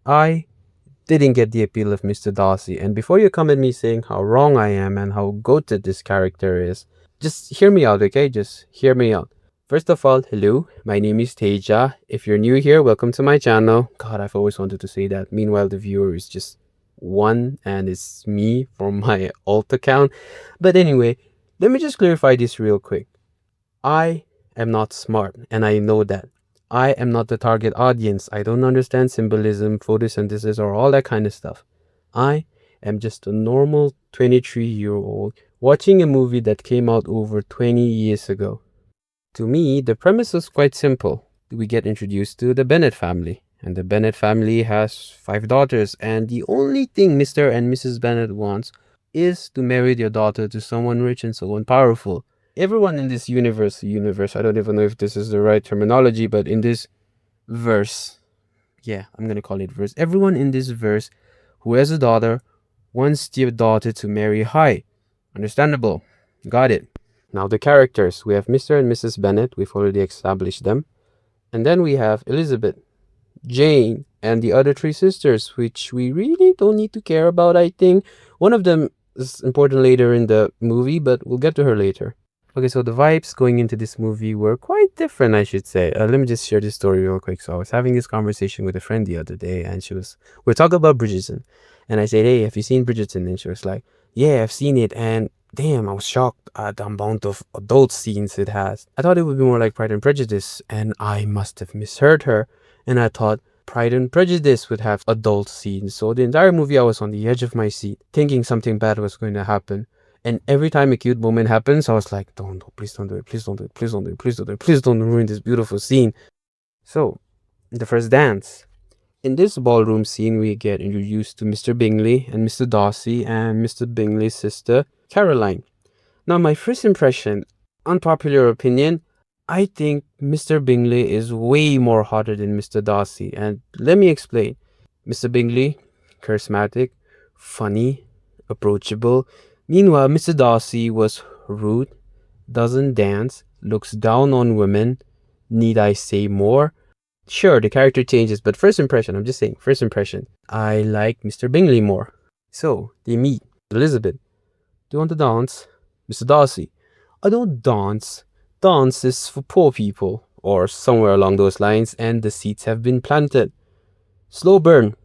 I didn't get the appeal of Mr. Darcy. And before you come at me saying how wrong I am and how goated this character is, just hear me out, okay? Just hear me out. First of all, hello, my name is Teja. If you're new here, welcome to my channel. God, I've always wanted to say that. Meanwhile, the viewer is just one and it's me from my alt account. But anyway, let me just clarify this real quick. I am not smart, and I know that. I am not the target audience. I don't understand symbolism, photosynthesis, or all that kind of stuff. I am just a normal 23-year-old watching a movie that came out over 20 years ago. To me, the premise was quite simple. We get introduced to the Bennett family, and the Bennett family has 5 daughters, and the only thing Mr. and Mrs. Bennett wants is to marry their daughter to someone rich and someone powerful. Everyone in this universe, I don't even know if this is the right terminology, but in this verse, yeah, I'm gonna call it verse. Everyone in this verse who has a daughter wants their daughter to marry high. Understandable. Got it. Now the characters. We have Mr. and Mrs. Bennett. We've already established them. And then we have Elizabeth, Jane, and the other 3 sisters, which we really don't need to care about, I think. One of them is important later in the movie, but we'll get to her later. Okay, so the vibes going into this movie were quite different, I should say. Let me just share this story real quick. So I was having this conversation with a friend the other day, and we're talking about Bridgerton. And I said, hey, have you seen Bridgerton? And she was like, yeah, I've seen it. And damn, I was shocked at the amount of adult scenes it has. I thought it would be more like Pride and Prejudice, and I must have misheard her. And I thought Pride and Prejudice would have adult scenes. So the entire movie, I was on the edge of my seat, thinking something bad was going to happen. And every time a cute moment happens, I was like, don't, please don't do it, please don't do it, please don't do it, please don't do it, please don't ruin this beautiful scene. So, the first dance. In this ballroom scene, we get introduced to Mr. Bingley and Mr. Darcy and Mr. Bingley's sister, Caroline. Now, my first impression, unpopular opinion, I think Mr. Bingley is way more hotter than Mr. Darcy. And let me explain. Mr. Bingley, charismatic, funny, approachable. Meanwhile, Mr. Darcy was rude, doesn't dance, looks down on women. Need I say more? Sure, the character changes, but first impression, I'm just saying, first impression, I like Mr. Bingley more. So, they meet. Elizabeth, do you want to dance? Mr. Darcy, I don't dance. Dance is for poor people, or somewhere along those lines, and the seeds have been planted. Slow burn.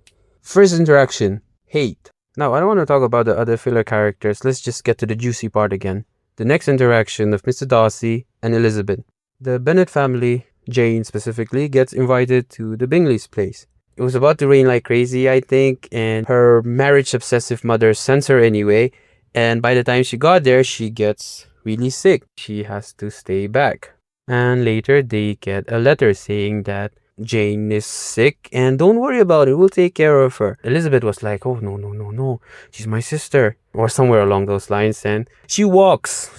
First interaction, hate. Now, I don't want to talk about the other filler characters. Let's just get to the juicy part again. The next interaction of Mr. Darcy and Elizabeth. The Bennet family, Jane specifically, gets invited to the Bingley's place. It was about to rain like crazy, I think, and her marriage-obsessive mother sends her anyway. And by the time she got there, she gets really sick. She has to stay back. And later, they get a letter saying that Jane is sick and don't worry about it, we'll take care of her. Elizabeth was like, oh, no, she's my sister, or somewhere along those lines. And she walks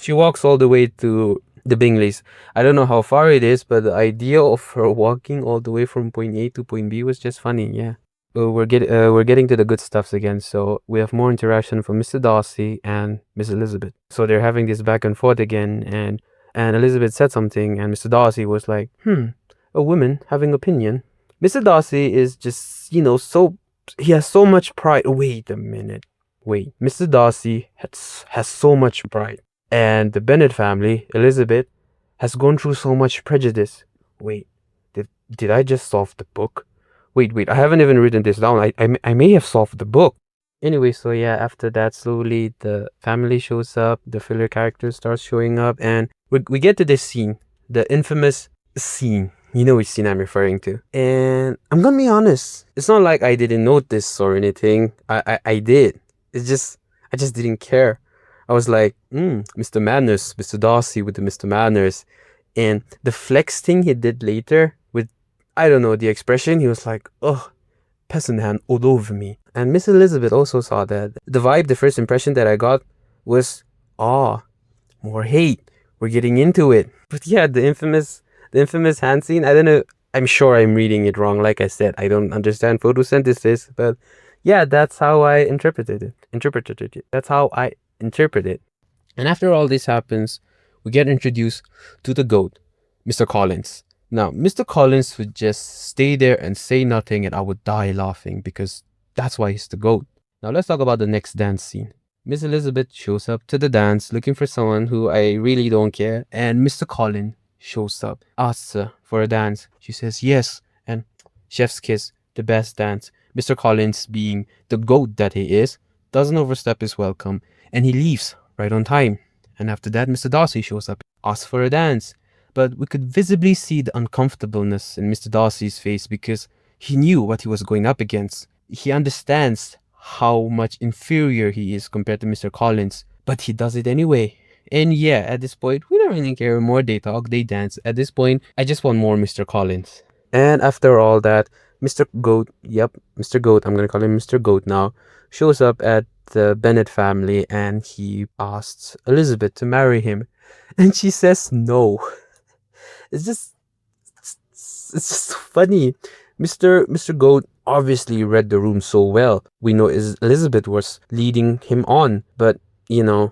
all the way to the Bingleys. I don't know how far it is, but the idea of her walking all the way from point A to point B was just funny. Yeah. We're getting to the good stuffs again. So we have more interaction from Mr. Darcy and Miss Elizabeth. So they're having this back and forth again, and Elizabeth said something, and Mr. Darcy was like, a woman having opinion. Mr. Darcy is just, he has so much pride. Wait a minute. Mr. Darcy has so much pride. And the Bennet family, Elizabeth, has gone through so much prejudice. Wait, did I just solve the book? Wait, I haven't even written this down. I may have solved the book. Anyway, so yeah, after that, slowly the family shows up, the filler characters start showing up, and we get to this scene, the infamous scene. You know which scene I'm referring to. And I'm gonna be honest, it's not like I didn't notice or anything. I did. It's just, I just didn't care. I was like, Mr. Manners, Mr. Darcy with the Mr. Manners. And the flex thing he did later with, I don't know, the expression, he was like, oh, peasant hand all over me. And Miss Elizabeth also saw that. The vibe, the first impression that I got was, more hate. We're getting into it. But yeah, the infamous hand scene, I don't know, I'm sure I'm reading it wrong. Like I said, I don't understand photosynthesis, but yeah, that's how I interpreted it. That's how I interpret it. And after all this happens, we get introduced to the GOAT, Mr. Collins. Now, Mr. Collins would just stay there and say nothing, and I would die laughing because that's why he's the GOAT. Now, let's talk about the next dance scene. Miss Elizabeth shows up to the dance looking for someone who I really don't care, and Mr. Collins shows up, asks her for a dance. She says yes, and chef's kiss, the best dance. Mr. Collins, being the GOAT that he is, doesn't overstep his welcome, and he leaves right on time. And after that, Mr. Darcy shows up, asks for a dance. But we could visibly see the uncomfortableness in Mr. Darcy's face because he knew what he was going up against. He understands how much inferior he is compared to Mr. Collins, but he does it anyway. And yeah, at this point, we don't really care more they talk, they dance. At this point, I just want more Mr. Collins. And after all that, Mr. Goat, yep, Mr. Goat, I'm gonna call him Mr. Goat now, shows up at the Bennet family and he asks Elizabeth to marry him. And she says no. It's just it's just funny. Mr. Goat obviously read the room so well. We know Elizabeth was leading him on, but you know,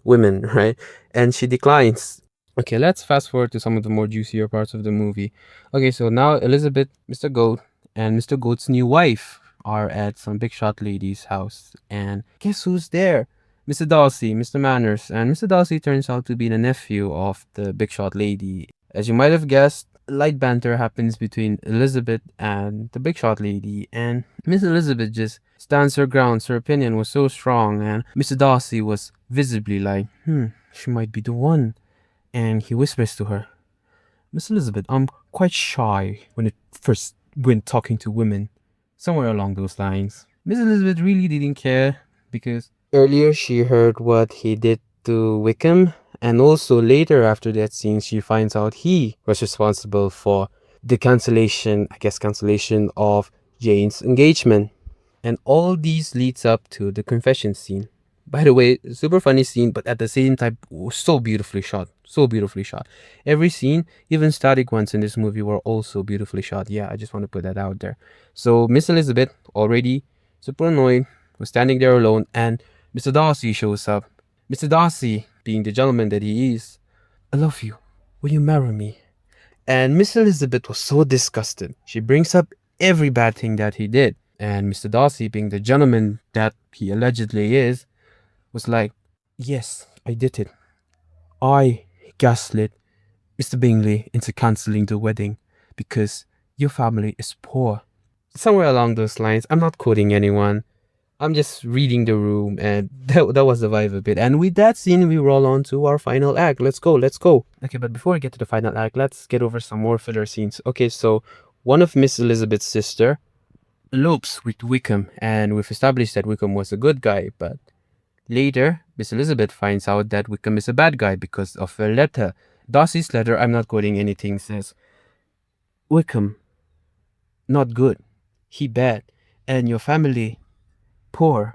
women, right? And she declines. Okay, let's fast forward to some of the more juicier parts of the movie. Okay, so now Elizabeth, Mr. Goat, and Mr. Goat's new wife are at some big shot lady's house. And guess who's there? Mr. Darcy, Mr. Manners. And Mr. Darcy turns out to be the nephew of the big shot lady. As you might have guessed, light banter happens between Elizabeth and the big shot lady, and Miss Elizabeth just stands her ground. Her opinion was so strong, and Mr. Darcy was visibly like, she might be the one. And he whispers to her, Miss Elizabeth, I'm quite shy when talking to women. Somewhere along those lines. Miss Elizabeth really didn't care because earlier she heard what he did to Wickham, and also later after that scene, she finds out he was responsible for the cancellation of Jane's engagement. And all these leads up to the confession scene. By the way, super funny scene, but at the same time, so beautifully shot. So beautifully shot. Every scene, even static ones in this movie, were also beautifully shot. Yeah, I just want to put that out there. So Miss Elizabeth, already super annoyed, was standing there alone, and Mr. Darcy shows up. Mr. Darcy, being the gentleman that he is, I love you. Will you marry me? And Miss Elizabeth was so disgusted. She brings up every bad thing that he did. And Mr. Darcy, being the gentleman that he allegedly is, was like, yes, I did it. I gaslit Mr. Bingley into cancelling the wedding because your family is poor. Somewhere along those lines. I'm not quoting anyone. I'm just reading the room, and that was the vibe a bit. And with that scene, we roll on to our final act. Let's go, let's go. Okay, but before we get to the final act, let's get over some more filler scenes. Okay, so one of Miss Elizabeth's sister elopes with Wickham, and we've established that Wickham was a good guy, but later, Miss Elizabeth finds out that Wickham is a bad guy because of a letter. Darcy's letter, I'm not quoting anything, says, Wickham, not good. He bad. And your family, poor.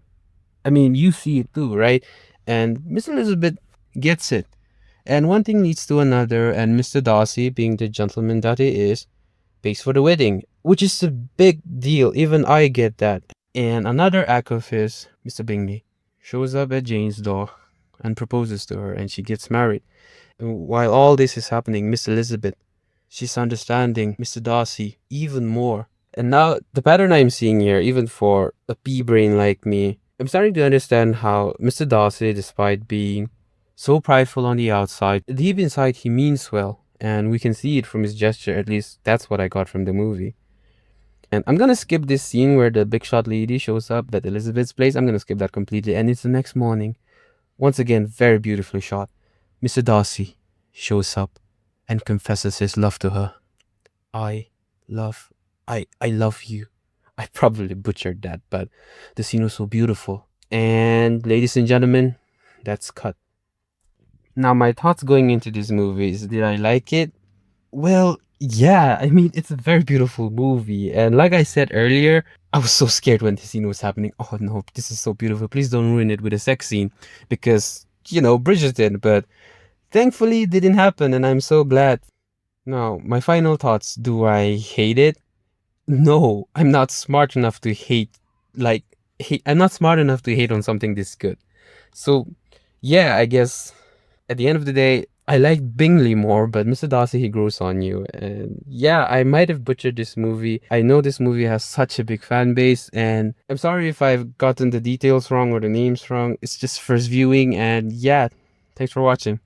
I mean, you see it too, right? And Miss Elizabeth gets it. And one thing leads to another, and Mr. Darcy, being the gentleman that he is, pays for the wedding, which is a big deal. Even I get that. And another act of his, Mr. Bingley, shows up at Jane's door and proposes to her, and she gets married. And while all this is happening, Miss Elizabeth, she's understanding Mr. Darcy even more. And now, the pattern I'm seeing here, even for a pea brain like me, I'm starting to understand how Mr. Darcy, despite being so prideful on the outside, deep inside he means well. And we can see it from his gesture, at least that's what I got from the movie. And I'm gonna skip this scene where the big shot lady shows up at Elizabeth's place. I'm gonna skip that completely. And it's the next morning. Once again, very beautifully shot. Mr. Darcy shows up and confesses his love to her. I love you. I probably butchered that, but the scene was so beautiful. And ladies and gentlemen, that's cut. Now, my thoughts going into this movie is, did I like it? Well, yeah, I mean, it's a very beautiful movie. And like I said earlier, I was so scared when the scene was happening. Oh no, this is so beautiful. Please don't ruin it with a sex scene. Because, Bridgerton. But thankfully, it didn't happen, and I'm so glad. Now, my final thoughts. Do I hate it? No, I'm not smart enough to hate. I'm not smart enough to hate on something this good. So, yeah, I guess at the end of the day, I like Bingley more, but Mr. Darcy, he grows on you. And yeah, I might have butchered this movie. I know this movie has such a big fan base, and I'm sorry if I've gotten the details wrong or the names wrong. It's just first viewing, and yeah, thanks for watching.